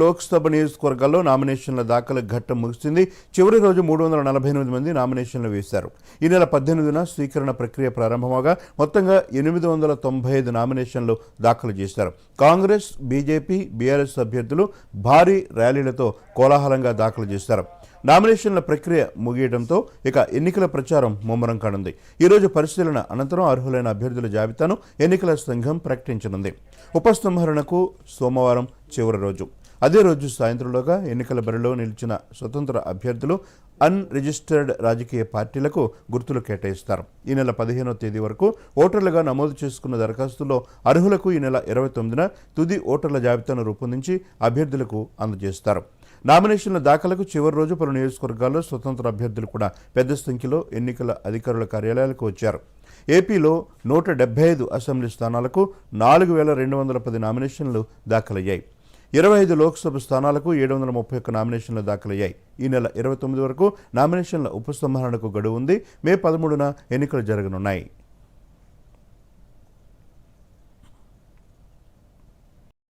లోక్సభ నియోజకవర్గాల్లో నామినేషన్ల దాఖలు ఘట్టం ముగిసింది. చివరి రోజు 348 మంది నామినేషన్లు వేశారు. ఈ నెల 18న స్వీకరణ ప్రక్రియ ప్రారంభమవగా మొత్తంగా 895 నామినేషన్లు దాఖలు చేశారు. కాంగ్రెస్, బీజేపీ, బీఆర్ఎస్ అభ్యర్థులు భారీ ర్యాలీలతో కోలాహలంగా దాఖలు చేశారు. నామినేషన్ల ప్రక్రియ ముగియడంతో ఇక ఎన్నికల ప్రచారం ముమ్మరం కానుంది. ఈరోజు పరిశీలన అనంతరం అర్హులైన అభ్యర్థుల జాబితాను ఎన్నికల సంఘం ప్రకటించనుంది. ఉపసంహరణకు సోమవారం చివరి రోజు. అదే రోజు సాయంత్రంలోగా ఎన్నికల బరిలో నిలిచిన స్వతంత్ర అభ్యర్థులు అన్రిజిస్టర్డ్ రాజకీయ పార్టీలకు గుర్తులు కేటాయిస్తారు. ఈ నెల 15వ తేదీ వరకు ఓటర్లుగా నమోదు చేసుకున్న దరఖాస్తుల్లో అర్హులకు ఈ నెల 29న తుది ఓటర్ల జాబితాను రూపొందించి అభ్యర్థులకు అందజేస్తారు. నామినేషన్ల దాఖలకు చివరి రోజు పలు నియోజకవర్గాల్లో స్వతంత్ర అభ్యర్థులు కూడా పెద్ద సంఖ్యలో ఎన్నికల అధికారుల కార్యాలయాలకు వచ్చారు. ఏపీలో 175 అసెంబ్లీ స్థానాలకు 4210 నామినేషన్లు దాఖలయ్యాయి. 25 లోక్సభ స్థానాలకు 731 నామినేషన్లు దాఖలయ్యాయి. ఈ నెల 29 వరకు నామినేషన్ల ఉపసంహరణకు గడువు ఉంది. మే 13న ఎన్నికలు జరగనున్నాయి.